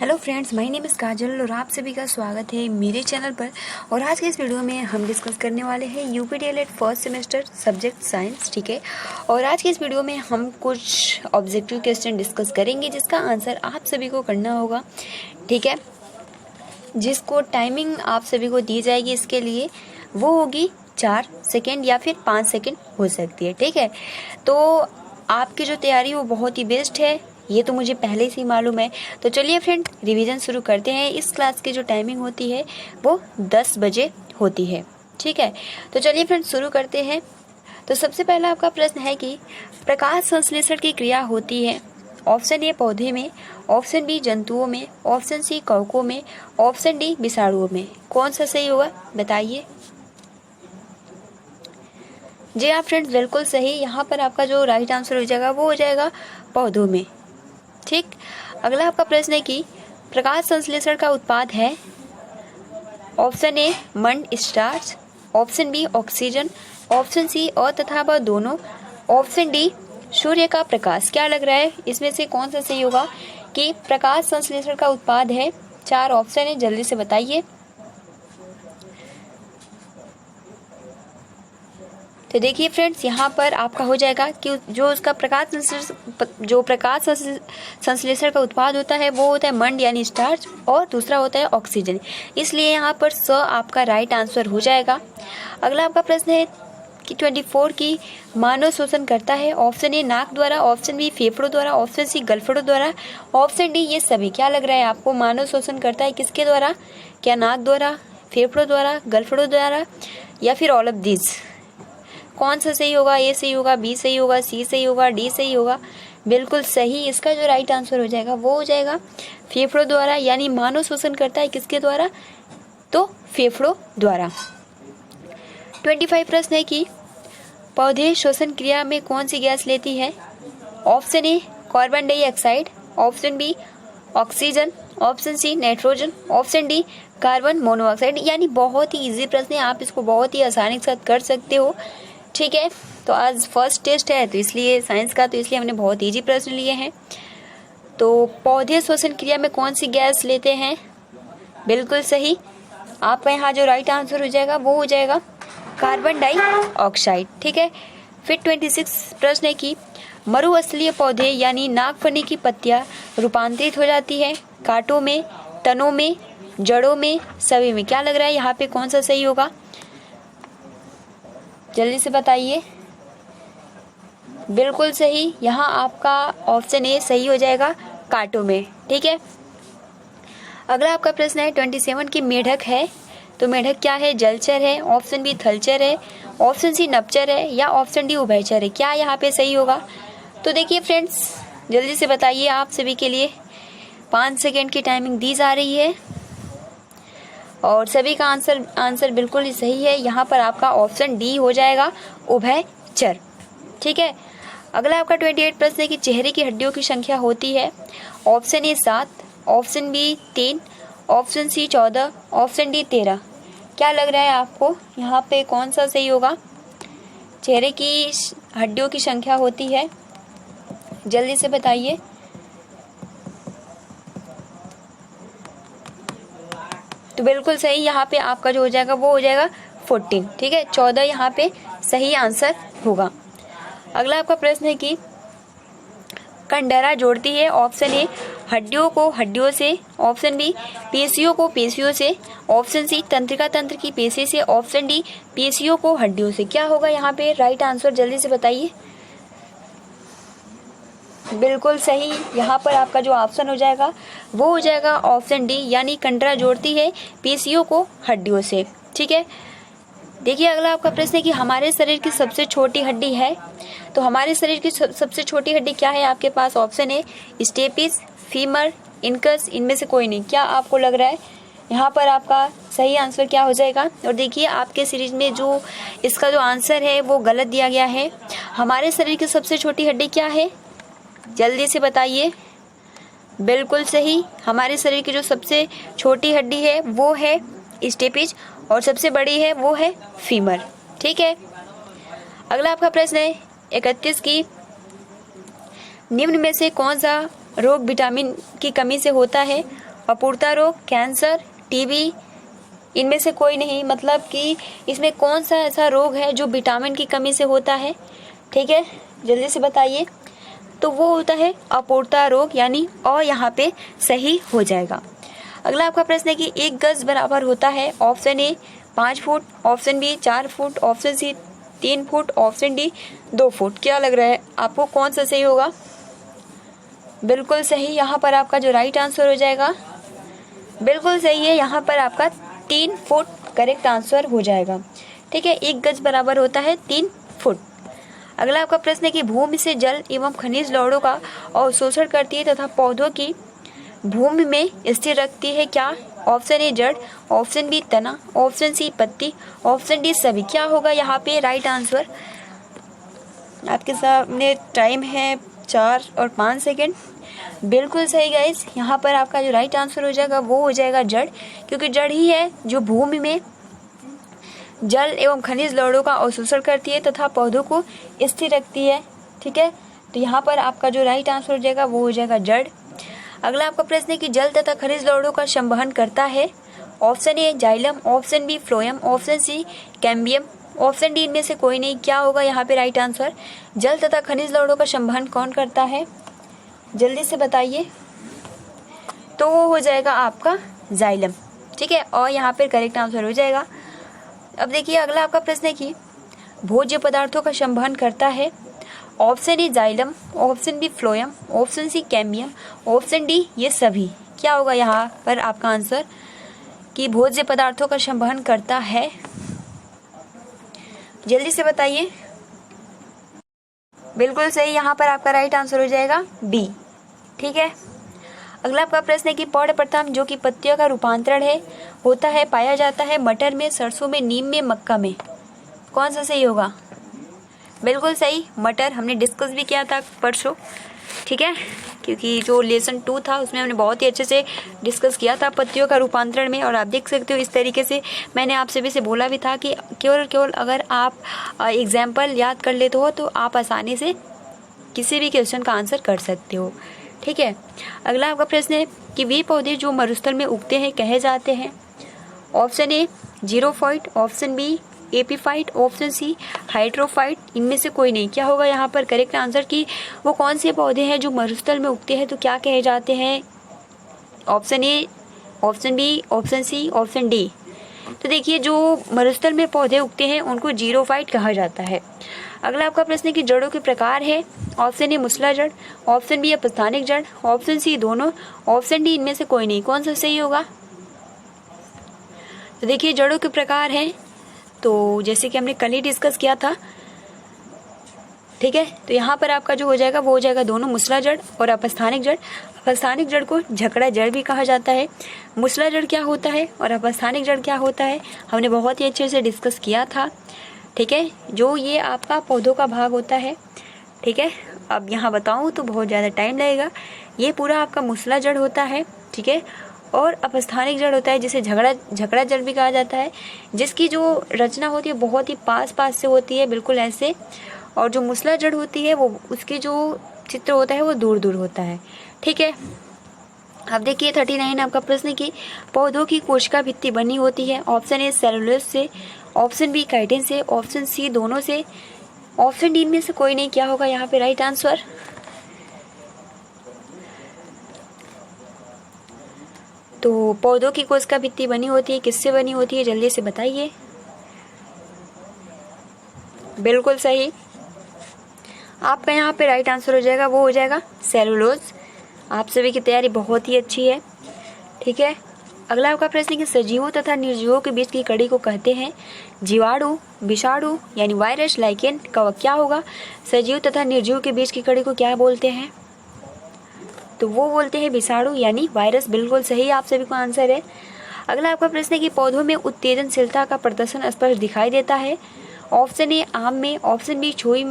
Hello friends, my name is Kajal और आप सभी का स्वागत है मेरे चैनल पर। और आज के इस वीडियो में हम डिस्कस करने वाले हैं UP DElEd first semester subject science. ठीक है, और आज के इस वीडियो में हम कुछ ऑब्जेक्टिव क्वेश्चन डिस्कस करेंगे जिसका आंसर आप सभी को करना होगा। ठीक है, जिसको टाइमिंग आप सभी को दी जाएगी इसके लिए वो होगी 4 सेकेंड या फिर 5 सेकेंड हो सकती है। ठीक है, तो आपकी जो तैयारी वो बहुत ही बेस्ट है, ये तो मुझे पहले से ही मालूम है। तो चलिए फ्रेंड, रिवीजन शुरू करते हैं। इस क्लास की जो टाइमिंग होती है वो 10 बजे होती है। ठीक है, तो चलिए फ्रेंड शुरू करते हैं। तो सबसे पहला आपका प्रश्न है कि प्रकाश संश्लेषण की क्रिया होती है ऑप्शन ए पौधे में, ऑप्शन बी जंतुओं में, ऑप्शन सी कवकों में, ऑप्शन डी विषाणुओं में। कौन सा सही होगा बताइए। जी हाँ फ्रेंड्स, बिल्कुल सही। यहाँ पर आपका जो राइट आंसर हो जाएगा वो हो जाएगा पौधों में। ठीक, अगला आपका प्रश्न है कि प्रकाश संश्लेषण का उत्पाद है ऑप्शन ए मंड starch, option B oxygen, option C और तथा व दोनों, ऑप्शन डी सूर्य का प्रकाश। क्या लग रहा है इसमें से कौन सा सही होगा कि प्रकाश संश्लेषण का उत्पाद है? 4 ऑप्शन है, जल्दी से बताइए। तो देखिए फ्रेंड्स, यहाँ पर आपका हो जाएगा कि जो उसका प्रकाश संश्लेषण का उत्पाद होता है वो होता है मंड यानी स्टार्च, और दूसरा होता है ऑक्सीजन। इसलिए यहाँ पर स आपका राइट आंसर हो जाएगा। अगला आपका प्रश्न है कि 24 की मानव शोषण करता है ऑप्शन ए नाक द्वारा, ऑप्शन बी फेफड़ों द्वारा, ऑप्शन सी गलफड़ों द्वारा, ऑप्शन डी ये सभी। क्या लग रहा है आपको, मानव शोषण करता है किसके द्वारा? क्या नाक द्वारा, फेफड़ों द्वारा, गलफड़ों द्वारा या फिर ऑल ऑफ दिस? कौन सा सही होगा? ए सही होगा, बी सही होगा, सी सही होगा, डी सही होगा? बिल्कुल सही। इसका जो राइट आंसर हो जाएगा वो हो जाएगा फेफड़ों द्वारा, यानी मानव शोषण करता है किसके द्वारा? तो फेफड़ों द्वारा। 25 प्रश्न है कि पौधे श्वसन क्रिया में कौन सी गैस लेती है? Option A carbon dioxide, option B oxygen, option C nitrogen, option D carbon monoxide. यानी बहुत ही इजी प्रश्न है, आप इसको बहुत ही आसानी के साथ कर सकते हो। ठीक है, तो आज फर्स्ट टेस्ट है तो इसलिए साइंस का, तो इसलिए हमने बहुत इजी प्रश्न लिए हैं। तो पौधे श्वसन क्रिया में कौन सी गैस लेते हैं? बिल्कुल सही। आपका यहाँ जो राइट आंसर हो जाएगा वो हो जाएगा कार्बन डाइऑक्साइड। ठीक है, फिर 26 प्रश्न है कि मरुस्थलीय पौधे यानी नागफनी की पत्तियां रूपांतरित हो जाती है कांटों में, तनों में, जड़ों में, सभी में। क्या लग रहा है यहाँ पे कौन सा सही होगा? जल्दी से बताइए। बिल्कुल सही, यहाँ आपका ऑप्शन ए सही हो जाएगा, कांटों में। ठीक है, अगला आपका प्रश्न है 27 की मेढक है, तो मेढक क्या है? जलचर है, ऑप्शन बी थलचर है, ऑप्शन सी नभचर है या ऑप्शन डी उभयचर है। क्या यहाँ पे सही होगा? तो देखिए फ्रेंड्स, जल्दी से बताइए। आप सभी के लिए 5 सेकेंड की टाइमिंग दी जा रही है और सभी का आंसर बिल्कुल ही सही है। यहाँ पर आपका ऑप्शन डी हो जाएगा, उभयचर। ठीक है, अगला आपका 28 प्रश्न है कि चेहरे की हड्डियों की संख्या होती है option A 7, option B 3, option C 14, option D 13। क्या लग रहा है आपको यहाँ पे कौन सा सही होगा? चेहरे की हड्डियों की संख्या होती है, जल्दी से बताइए। तो बिल्कुल सही, यहाँ पे आपका जो हो जाएगा वो हो जाएगा 14। ठीक है, 14 यहाँ पे सही आंसर होगा। अगला आपका प्रश्न है कि कंडरा जोड़ती है ऑप्शन ए हड्डियों को हड्डियों से, ऑप्शन बी पेशियों को पेशियों से, ऑप्शन सी तंत्रिका तंत्र की पेशी से, ऑप्शन डी पेशियों को हड्डियों से। क्या होगा यहाँ पे राइट आंसर? जल्दी से बताइए। बिल्कुल सही, यहाँ पर आपका जो ऑप्शन हो जाएगा वो हो जाएगा ऑप्शन डी, यानी कंडरा जोड़ती है पेशियों को हड्डियों से। ठीक है, देखिए अगला आपका प्रश्न है कि हमारे शरीर की सबसे छोटी हड्डी है, तो हमारे शरीर की सबसे छोटी हड्डी क्या है आपके पास? Option A stapes, femur, incus, इनमें से कोई नहीं। क्या आपको लग रहा है यहाँ पर आपका सही आंसर क्या हो जाएगा? और देखिए आपके सीरीज में जो इसका जो आंसर है वो गलत दिया गया है। हमारे शरीर की सबसे छोटी हड्डी क्या है? जल्दी से बताइए। बिल्कुल सही, हमारे शरीर की जो सबसे छोटी हड्डी है वो है स्टेपिस और सबसे बड़ी है वो है फीमर। ठीक है, अगला आपका प्रश्न है 31 की निम्न में से कौन सा रोग विटामिन की कमी से होता है? अपूर्णता रोग, कैंसर, टीबी, इनमें से कोई नहीं। मतलब कि इसमें कौन सा ऐसा रोग है जो विटामिन की कमी से होता है? ठीक है, जल्दी से बताइए। तो वो होता है अपूर्णता रोग, यानी और यहाँ पे सही हो जाएगा। अगला आपका प्रश्न है कि 1 गज बराबर होता है option A 5 foot, option B 4 foot, option C 3 foot, option D 2 foot. क्या लग रहा है आपको, कौन सा सही होगा? बिल्कुल सही, यहाँ पर आपका जो राइट आंसर हो जाएगा बिल्कुल सही है, यहाँ पर आपका 3 फुट करेक्ट आंसर हो जाएगा। ठीक है, 1 गज बराबर होता है 3 फुट। अगला आपका प्रश्न है कि भूमि से जल एवं खनिज लवणों का अवशोषण करती है तथा पौधों की भूमि में स्थिर रखती है। क्या? ऑप्शन ए जड़, ऑप्शन बी तना, ऑप्शन सी पत्ती, ऑप्शन डी सभी। क्या होगा यहाँ पे राइट आंसर? आपके सामने टाइम है 4 और 5 सेकेंड। बिल्कुल सही गाइस, यहाँ पर आपका जो राइट आंसर हो जाएगा वो हो जाएगा जड़, क्योंकि जड़ ही है जो भूमि में जल एवं खनिज लवणों का अवशोषण करती है तथा पौधों को स्थिर रखती है। ठीक है, तो यहाँ पर आपका जो राइट आंसर हो जाएगा वो हो जाएगा जड़। अगला आपका प्रश्न है कि जल तथा खनिज लवणों का संवहन करता है। Option A xylem, option B phloem, option C cambium, option D इनमें से कोई नहीं। क्या होगा यहाँ पे राइट आंसर? जल तथा खनिज लवणों का संवहन कौन करता है? जल्दी से बताइए। तो वो हो जाएगा आपका जाइलम। ठीक है, और यहाँ पे करेक्ट आंसर हो जाएगा। अब देखिए अगला आपका प्रश्न है कि भोज्य पदार्थों का संवहन करता है। Option A xylem, option B phloem, option C cambium, option D ये सभी। क्या होगा यहाँ पर आपका आंसर कि भोज्य पदार्थों का संवहन करता है? जल्दी से बताइए। बिल्कुल सही, यहाँ पर आपका राइट आंसर हो जाएगा बी। ठीक है, अगला आपका प्रश्न है कि पौध प्रथम जो कि पत्तियों का रूपांतरण है होता है पाया जाता है मटर में, सरसों में, नीम में, मक्का में। कौन सा सही होगा? बिल्कुल सही, मटर। हमने डिस्कस भी किया था परसों। ठीक है, क्योंकि जो लेसन 2 था उसमें हमने बहुत ही अच्छे से डिस्कस किया था पत्तियों का रूपांतरण में। और आप देख सकते हो इस तरीके से मैंने आप सभी से बोला भी था कि केवल अगर आप एग्जाम्पल याद कर लेते हो तो आप आसानी से किसी भी क्वेश्चन का आंसर कर सकते हो। ठीक है, अगला आपका प्रश्न है कि वे पौधे जो मरुस्थल में उगते हैं कहे जाते हैं। Option A xerophyte, option B epiphyte, option C hydrophyte, इनमें से कोई नहीं। क्या होगा यहाँ पर करेक्ट आंसर कि वो कौन से पौधे हैं जो मरुस्थल में उगते हैं तो क्या कहे जाते हैं? Option A, option B, option C, option D. तो देखिए जो मरुस्थल में पौधे उगते हैं उनको जीरोफाइट कहा जाता है। अगला आपका प्रश्न है कि जड़ों के प्रकार है। ऑप्शन ए मूसला जड़, ऑप्शन बी अपस्थानिक जड़, ऑप्शन सी दोनों, ऑप्शन डी इनमें से कोई नहीं। कौन सा सही होगा? तो देखिए जड़ों के प्रकार हैं तो जैसे कि हमने कल ही डिस्कस किया था। ठीक है, तो यहाँ पर आपका जो हो जाएगा वो हो जाएगा दोनों, मूसला जड़ और अपस्थानिक जड़। अपस्थानिक जड़ को झकड़ा जड़ भी कहा जाता है। मूसला जड़ क्या होता है और अपस्थानिक जड़ क्या होता है हमने बहुत ही अच्छे से डिस्कस किया था। ठीक है, जो ये आपका पौधों का भाग होता है। ठीक है, अब यहाँ बताऊँ तो बहुत ज़्यादा टाइम लगेगा। ये पूरा आपका मूसला जड़ होता है। ठीक है, और अपस्थानिक जड़ होता है जिसे झकड़ा जड़ भी कहा जाता है, जिसकी जो रचना होती है बहुत ही पास से होती है, बिल्कुल ऐसे। और जो मूसला जड़ होती है वो उसकी जो चित्र होता है वो दूर होता है। ठीक है, अब देखिए 39 आपका प्रश्न की पौधों की कोशिका भित्ति बनी होती है। ऑप्शन ए सेलुलोज से, ऑप्शन बी काइटिन से, ऑप्शन सी दोनों से, ऑप्शन डी में से कोई नहीं। क्या होगा यहाँ पे राइट आंसर? तो पौधों की कोशिका भित्ति बनी होती है किससे बनी होती है? जल्दी से बताइए। बिल्कुल सही, आपका यहाँ पे राइट आंसर हो जाएगा वो हो जाएगा सेलुलोज। आप सभी की तैयारी बहुत ही अच्छी है। ठीक है, अगला आपका प्रश्न है कि सजीवों तथा निर्जीवों के बीच की कड़ी को कहते हैं जीवाणु, विषाणु यानी वायरस, लाइकेन, कवक। क्या होगा? सजीव तथा निर्जीव के बीच की कड़ी को क्या बोलते हैं? तो वो बोलते हैं विषाणु यानी वायरस। बिल्कुल सही आप सभी को आंसर है। अगला आपका प्रश्न है कि पौधों में उत्तेजनशीलता का प्रदर्शन स्पष्ट दिखाई देता है। ऑप्शन ए आम में, ऑप्शन बी छुई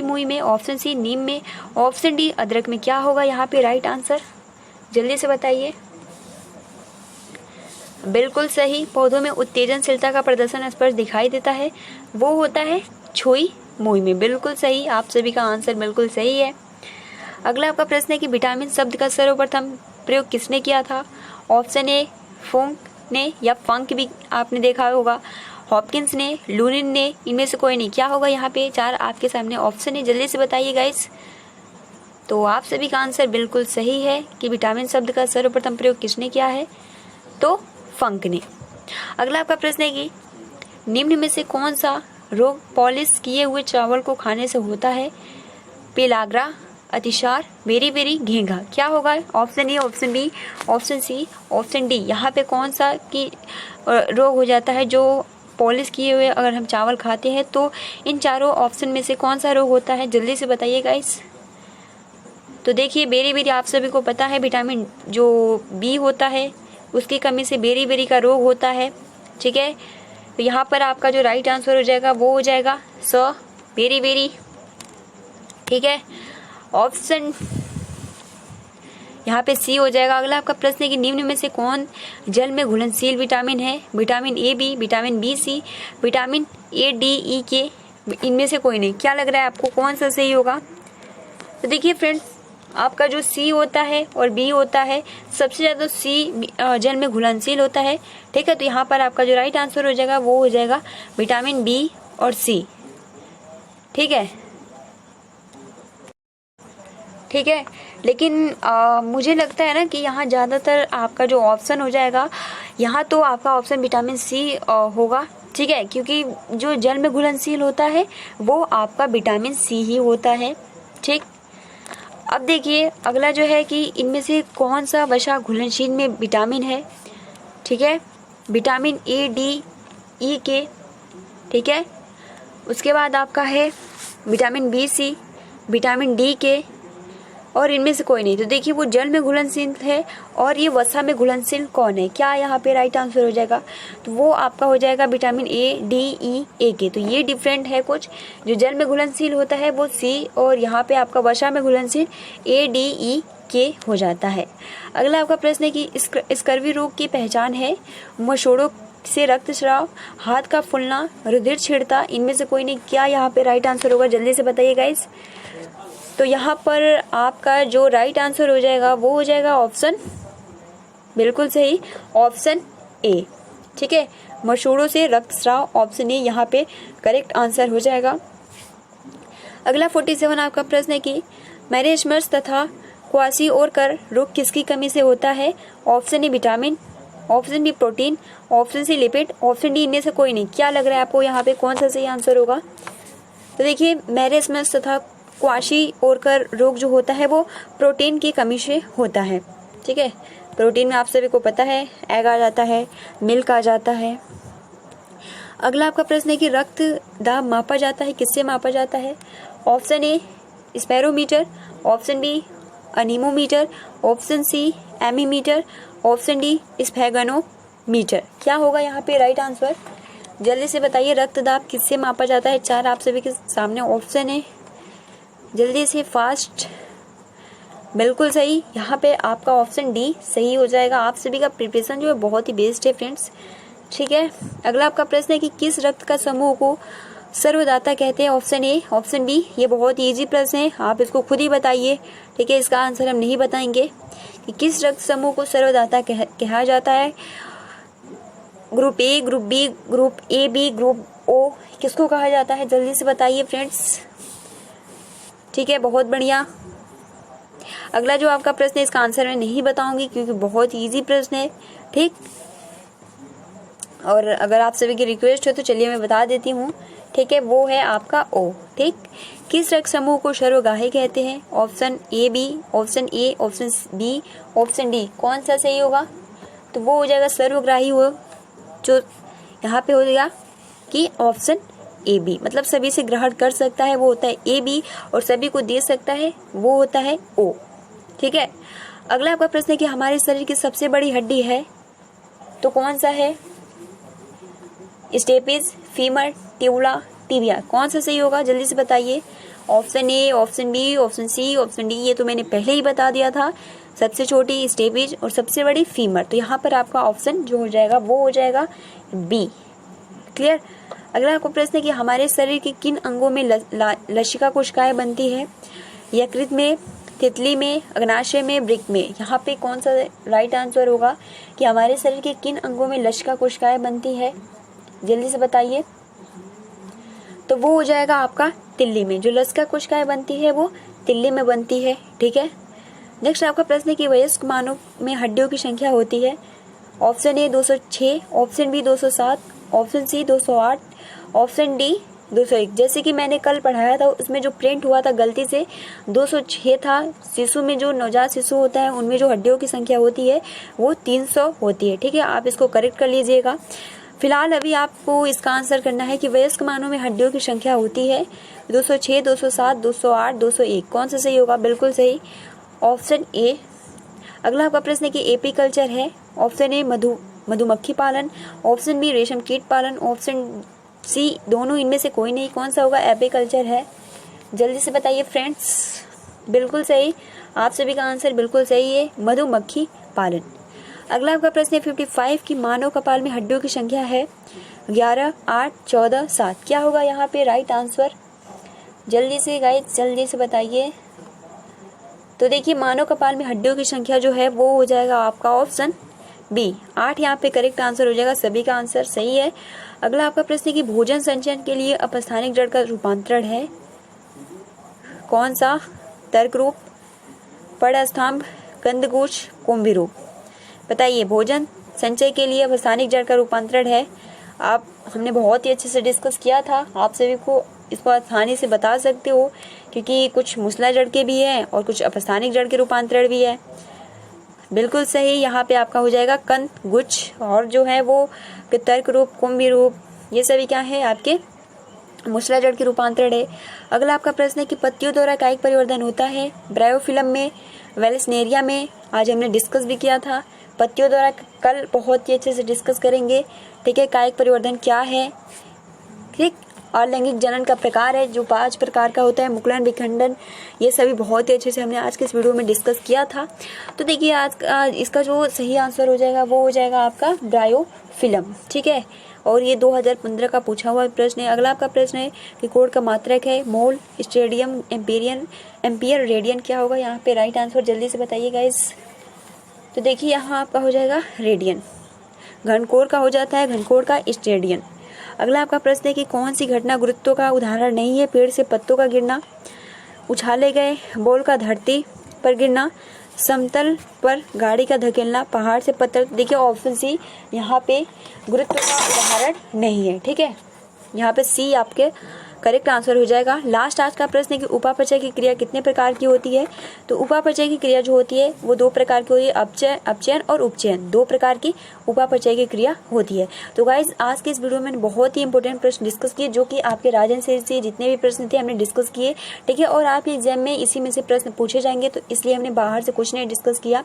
मुई में, ऑप्शन सी नीम में, ऑप्शन डी अदरक में। क्या होगा यहाँ पे राइट आंसर? जल्दी से बताइए। बिल्कुल सही, पौधों में उत्तेजनशीलता का प्रदर्शन स्पष्ट दिखाई देता है, वो होता है छुई मुई में। बिल्कुल सही, आप सभी का आंसर बिल्कुल सही है। अगला आपका प्रश्न है कि विटामिन शब्द का सर्वप्रथम प्रयोग किसने किया था? ऑप्शन ए फंक ने या फंक भी आपने देखा होगा, हॉपकिंस ने, लूनिन ने, इनमें से कोई नहीं। क्या होगा यहाँ पे? 4 आपके सामने ऑप्शन है, जल्दी से बताइए गाइस। तो आप सभी का आंसर बिल्कुल सही है कि विटामिन शब्द का सर्वप्रथम प्रयोग किसने किया है? तो फंक ने। अगला आपका प्रश्न है कि निम्न में से कौन सा रोग पॉलिश किए हुए चावल को खाने से होता है? पेलाग्रा, अतिसार, बेरी बेरी, घेंघा। क्या होगा? Option A, option B, option C, option D. यहाँ पे कौन सा की रोग हो जाता है जो पॉलिश किए हुए अगर हम चावल खाते हैं? तो इन चारों ऑप्शन में से कौन सा रोग होता है? जल्दी से बताइए गाइस। तो देखिए, बेरी बेरी आप सभी को पता है विटामिन जो बी होता है उसकी कमी से बेरी बेरी का रोग होता है। ठीक है, तो यहाँ पर आपका जो राइट आंसर हो जाएगा वो हो जाएगा स, बेरी बेरी। ठीक है, ऑप्शन यहाँ पे सी हो जाएगा। अगला आपका प्रश्न है कि निम्न में से कौन जल में घुलनशील विटामिन है? Vitamin A B, vitamin B C, vitamin A D E K, इनमें से कोई नहीं। क्या लग रहा है आपको कौन सा सही होगा? तो देखिए फ्रेंड्स, आपका जो सी होता है और बी होता है, सबसे ज़्यादा सी जल में घुलनशील होता है। ठीक है, तो यहाँ पर आपका जो राइट आंसर हो जाएगा वो हो जाएगा विटामिन बी और सी। ठीक है, ठीक है, लेकिन मुझे लगता है ना कि यहाँ ज़्यादातर आपका जो ऑप्शन हो जाएगा, यहाँ तो आपका ऑप्शन विटामिन सी होगा। ठीक है, क्योंकि जो जल में घुलनशील होता है वो आपका विटामिन सी ही होता है। ठीक, अब देखिए अगला जो है कि इनमें से कौन सा वसा घुलनशील में विटामिन है? ठीक है, विटामिन ए डी ई के। ठीक है, उसके बाद आपका है vitamin B C, vitamin D K, और इनमें से कोई नहीं। तो देखिए, वो जल में घुलनशील है और ये वसा में घुलनशील कौन है? क्या यहाँ पे राइट आंसर हो जाएगा? तो वो आपका हो जाएगा विटामिन ए डी ई ए के। तो ये डिफरेंट है कुछ, जो जल में घुलनशील होता है वो सी, और यहाँ पे आपका वसा में घुलनशील ए डी ई के हो जाता है। अगला आपका प्रश्न है कि स्कर्वी रोग की पहचान है? मसूड़ों से रक्तस्राव, हाथ का फूलना, रुधिर छिड़ता, इनमें से कोई नहीं। क्या यहाँ पे राइट आंसर होगा? जल्दी से बताइए गाइस। तो यहाँ पर आपका जो राइट आंसर हो जाएगा वो हो जाएगा ऑप्शन, बिल्कुल सही, ऑप्शन ए। ठीक है, मसूड़ों से रक्तस्राव, ऑप्शन ए यहाँ पे करेक्ट आंसर हो जाएगा। अगला 47 आपका प्रश्न है कि मैरेस्मस तथा क्वासी और कर रोग किसकी कमी से होता है? Option A vitamin, option B protein, option C lipid, option D इनमें से कोई नहीं। क्या लग रहा है आपको यहाँ पे कौन सा सही आंसर होगा? तो देखिए, मैरेस्मस तथा क्वाशी और कर रोग जो होता है वो प्रोटीन की कमी से होता है। ठीक है, प्रोटीन में आप सभी को पता है एग आ जाता है, मिल्क आ जाता है। अगला आपका प्रश्न है कि रक्त दाब मापा जाता है, किससे मापा जाता है? Option A spirometer, option B anemometer, option C ammeter, option D sphygmometer. क्या होगा यहाँ पे राइट आंसर? जल्दी से बताइए, रक्त दाब किससे मापा जाता है? 4 आप सभी के सामने ऑप्शन है, जल्दी से फास्ट। बिल्कुल सही, यहाँ पे आपका ऑप्शन डी सही हो जाएगा। आप सभी का प्रिपरेशन जो है बहुत ही बेस्ट है फ्रेंड्स। ठीक है, अगला आपका प्रश्न है कि किस रक्त का समूह को सर्वदाता कहते हैं? Option A, option B. ये बहुत ही इजी प्रश्न है, आप इसको खुद ही बताइए। ठीक है, इसका आंसर हम नहीं बताएंगे कि किस रक्त समूह को सर्वदाता कहा जाता है। Group A, group B, group A B, group O किसको कहा जाता है? जल्दी से बताइए फ्रेंड्स। ठीक है, बहुत बढ़िया। अगला जो आपका प्रश्न है इसका आंसर मैं नहीं बताऊंगी क्योंकि बहुत इजी प्रश्न है। ठीक, और अगर आप सभी की रिक्वेस्ट हो तो चलिए मैं बता देती हूँ। ठीक है, वो है आपका ओ। ठीक, किस रक्त समूह को सर्वग्राही कहते हैं? Option A B, option A, option B, option D. कौन सा सही होगा? तो वो हो जाएगा सर्वग्राही हो, जो यहाँ पे हो जाएगा कि ऑप्शन ए बी, मतलब सभी से ग्रहण कर सकता है वो होता है ए बी, और सभी को दे सकता है वो होता है ओ। ठीक है, अगला आपका प्रश्न है कि हमारे शरीर की सबसे बड़ी हड्डी है तो कौन सा है? Stapes, femur, fibula, tibia. कौन सा सही होगा? जल्दी से बताइए। Option A, option B, option C, option D. ये तो मैंने पहले ही बता दिया था, सबसे छोटी स्टेपिस और सबसे बड़ी फीमर। तो यहाँ पर आपका ऑप्शन जो हो जाएगा वो हो जाएगा बी। क्लियर। अगला आपको प्रश्न है कि हमारे शरीर के किन अंगों में लसिका कोशिकाएं बनती है? यकृत में, तितली में, अग्नाशय में, वृक्क में। यहाँ पे कौन सा राइट आंसर होगा कि हमारे शरीर के किन अंगों में लसिका कोशिकाएं बनती है, जल्दी से बताइए। तो वो हो जाएगा आपका तिल्ली में। जो लसिका कोशिकाएं बनती है वो तिल्ली में बनती है, ठीक है। नेक्स्ट आपका प्रश्न है कि वयस्क मानव में हड्डियों की संख्या होती है। Option A 206, option B 207, option C 208, option D 201। जैसे कि मैंने कल पढ़ाया था उसमें जो प्रिंट हुआ था गलती से 206 था। शिशु में जो नवजात शिशु होता है उनमें जो हड्डियों की संख्या होती है वो 300 होती है, ठीक है। आप इसको करेक्ट कर लीजिएगा। फिलहाल अभी आपको इसका आंसर करना है कि वयस्क मानव में हड्डियों की संख्या होती है 206, 207, 208, 201। कौन सा सही होगा? बिल्कुल सही, ऑप्शन ए। अगला आपका प्रश्न है कि एपीकल्चर है। ऑप्शन ए मधुमक्खी पालन, ऑप्शन बी रेशम कीट पालन, ऑप्शन सी दोनों इनमें से कोई नहीं। कौन सा होगा? एपीकल्चर है। जल्दी से बताइए फ्रेंड्स। बिल्कुल सही, आप सभी का आंसर बिल्कुल सही है, मधुमक्खी पालन। अगला आपका प्रश्न है 55 की मानव कपाल में हड्डियों की संख्या है 11, 8, 14, 7। क्या होगा यहाँ पे राइट आंसर? जल्दी से गाइस, जल्दी से बताइए। तो देखिए मानव कपाल में हड्डियों की संख्या जो है वो हो जाएगा आपका ऑप्शन बी 8। यहाँ पे करेक्ट आंसर हो जाएगा, सभी का आंसर सही है। अगला आपका प्रश्न है कि भोजन संचयन के लिए अपस्थानिक जड़ का रूपांतरण है कौन सा? तर्क रूप, पड़स्तंभ, कंदगुच्छ, कुंभी रूप। बताइए, भोजन संचय के लिए अपस्थानिक जड़ का रूपांतरण है। आप हमने बहुत ही अच्छे से डिस्कस किया था, आप सभी को इसको आसानी से बता सकते हो क्योंकि कुछ मूसला जड़ के भी है और कुछ अपस्थानिक जड़ के रूपांतरण भी है। बिल्कुल सही, यहाँ पे आपका हो जाएगा कंद गुच्छ, और जो है वो तर्क रूप, कुंभी रूप, ये सभी क्या है आपके मूसला जड़ के रूपांतरण है। अगला आपका प्रश्न है कि पत्तियों द्वारा कायिक परिवर्धन होता है ब्रायोफिलम में, वेलेस्नेरिया में। आज हमने डिस्कस भी किया था पत्तियों द्वारा, कल बहुत ही अच्छे से डिस्कस करेंगे, ठीक है। कायिक परिवर्धन क्या है, ठीक। अलैंगिक जनन का प्रकार है जो 5 प्रकार का होता है, मुकुलन, विखंडन, ये सभी बहुत ही अच्छे से हमने आज के इस वीडियो में डिस्कस किया था। तो देखिए आज इसका जो सही आंसर हो जाएगा वो हो जाएगा आपका ब्रायोफिलम, ठीक है। और ये 2015 का पूछा हुआ प्रश्न है। अगला आपका प्रश्न है कि कोड का मात्रक है मोल, स्टेडियम, एम्पियर, रेडियन। क्या होगा यहाँ पे राइट आंसर? जल्दी से बताइए गाइस। तो देखिए यहाँ आपका हो जाएगा रेडियन। घनकोर का हो जाता है घनकोर का स्टेडियन। अगला आपका प्रश्न है कि कौन सी घटना गुरुत्व का उदाहरण नहीं है? पेड़ से पत्तों का गिरना, उछाले गए बॉल का धरती पर गिरना, समतल पर गाड़ी का धकेलना, पहाड़ से पत्थर। देखिए ऑप्शन सी यहाँ पे गुरुत्व का उदाहरण नहीं है, ठीक है। यहाँ पे सी आपके करेक्ट आंसर हो जाएगा। लास्ट आज का प्रश्न है कि उपापचय की क्रिया कितने प्रकार की होती है? तो उपापचय की क्रिया जो होती है वो 2 प्रकार की होती है, अपचयन और उपचयन। 2 प्रकार की उपापचय की क्रिया होती है। तो गाइज आज के इस वीडियो में बहुत ही इंपॉर्टेंट प्रश्न डिस्कस किए जो कि आपके राजन से जितने भी प्रश्न थे हमने डिस्कस किए, ठीक है। और आपके एग्जाम में इसी में से प्रश्न पूछे जाएंगे, तो इसलिए हमने बाहर से कुछ नहीं डिस्कस किया,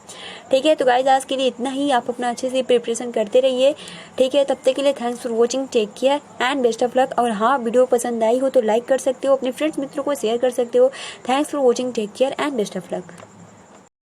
ठीक है। तो गाइज आज के लिए इतना ही। आप अपना अच्छे से प्रिपरेशन करते रहिए, ठीक है। तब तक के लिए thanks for watching, take care and best of luck. और हाँ, वीडियो पसंद आई हो तो लाइक कर सकते हो, अपने फ्रेंड्स मित्रों को शेयर कर सकते हो। Thanks for watching, take care and best of luck.